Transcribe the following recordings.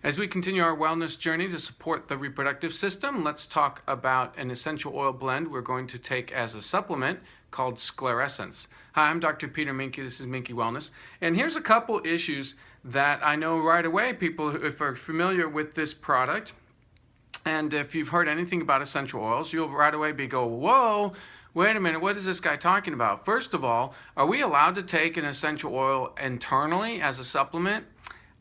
As we continue our wellness journey to support the reproductive system, let's talk about an essential oil blend we're going to take as a supplement called SclarEssence. Hi, I'm Dr. Peter Minke. This is Minke Wellness. And here's a couple issues that I know right away people who are familiar with this product. And if you've heard anything about essential oils, you'll right away go, whoa, wait a minute, what is this guy talking about? First of all, are we allowed to take an essential oil internally as a supplement?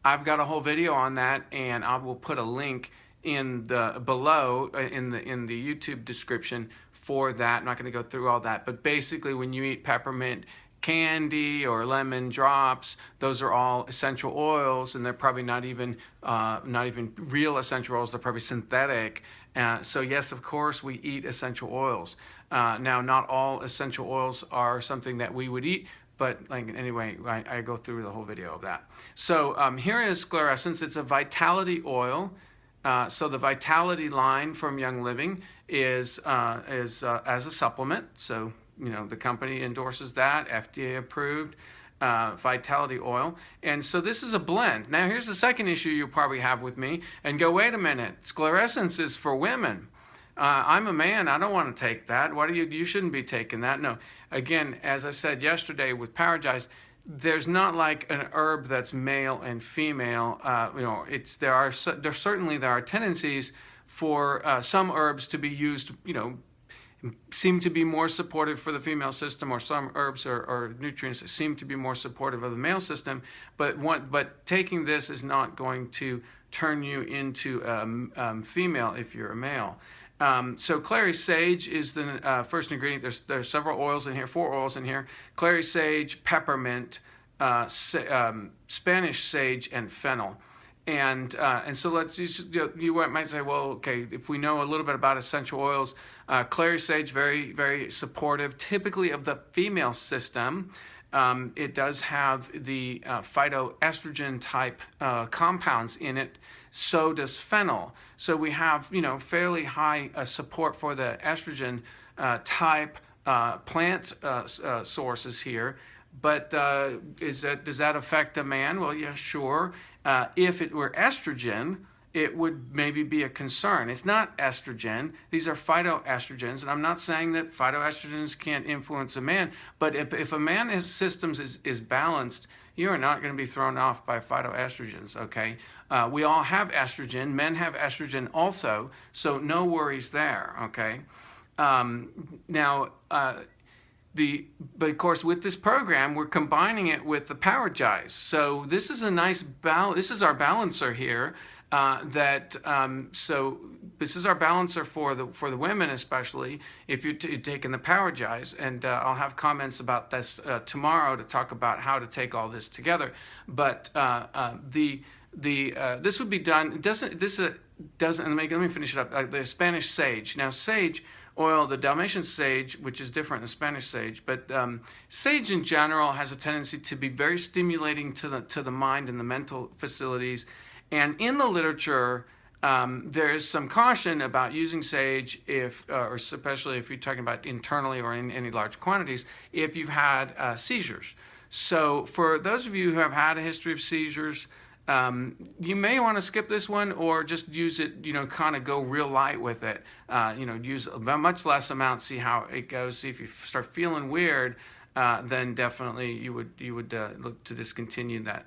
I've got a whole video on that, and I will put a link in the below in the YouTube description for that. I'm not going to go through all that, but basically when you eat peppermint candy or lemon drops, those are all essential oils, and they're probably not even real essential oils. They're probably synthetic. So yes, of course, we eat essential oils. Now, not all essential oils are something that we would eat, but anyway, I go through the whole video of that. So here is SclarEssence. It's a Vitality oil. So the Vitality line from Young Living is as a supplement. So the company endorses that, FDA approved Vitality oil. And so this is a blend. Now here's the second issue you'll probably have with me and go, wait a minute, SclarEssence is for women. I'm a man, I don't want to take that. What you shouldn't be taking that. No, again, as I said yesterday with PowerGize, there's not like an herb that's male and female. There are tendencies for some herbs to be used, seem to be more supportive for the female system, or some herbs or nutrients that seem to be more supportive of the male system. But taking this is not going to turn you into female if you're a male. So Clary Sage is the first ingredient. There's several oils in here, 4 oils in here. Clary Sage, peppermint, Spanish sage, and fennel. And so let's you might say, well, okay, if we know a little bit about essential oils, Clary Sage, very, very supportive, typically of the female system. It does have the phytoestrogen type compounds in it. So does fennel. So we have fairly high support for the estrogen type plant sources here. But does that affect a man? Well, yeah, sure. If it were estrogen, it would maybe be a concern. It's not estrogen. These are phytoestrogens, and I'm not saying that phytoestrogens can't influence a man, but if a man's systems is balanced, you are not going to be thrown off by phytoestrogens, okay? We all have estrogen. Men have estrogen also, so no worries there, okay? But of course, with this program, we're combining it with the PowerGize. So this is a nice balance. This is our balancer here. So this is our balancer for the women, especially if you're taking the PowerGize, and I'll have comments about this tomorrow to talk about how to take all this together. But this would be done. Let me finish it up. The Spanish sage. Now sage oil, the Dalmatian sage, which is different than Spanish sage, but sage in general has a tendency to be very stimulating to the mind and the mental facilities. And in the literature, there is some caution about using sage or especially if you're talking about internally or in any large quantities, if you've had seizures. So for those of you who have had a history of seizures, you may want to skip this one or just use it, kind of go real light with it. Use a much less amount, see how it goes. See if you start feeling weird, then definitely you would look to discontinue that.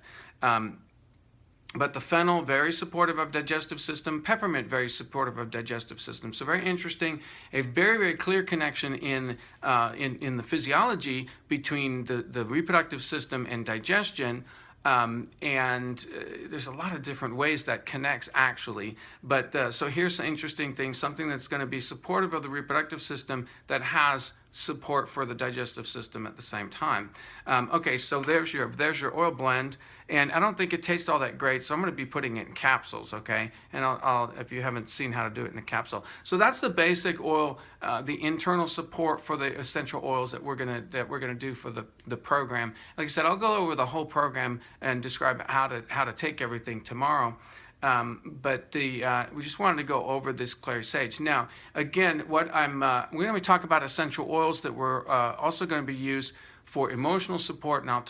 But the fennel, very supportive of digestive system. Peppermint, very supportive of digestive system. So very interesting. A very, very clear connection in the physiology between the reproductive system and digestion. There's a lot of different ways that connects actually. But so here's some interesting things, something that's going to be supportive of the reproductive system that has support for the digestive system at the same time. Okay, so there's your oil blend, and I don't think it tastes all that great, so I'm going to be putting it in capsules, okay? And I'll if you haven't seen how to do it in a capsule. So that's the basic oil, the internal support for the essential oils that we're gonna do for the program. Like I said, I'll go over the whole program and describe how to take everything tomorrow. We just wanted to go over this Clary Sage. Now, again, we're going to talk about essential oils that we're also going to be used for emotional support, and I'm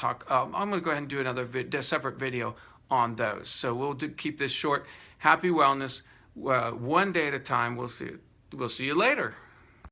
going to go ahead and do another separate video on those. So we'll keep this short. Happy wellness, one day at a time. We'll see you later.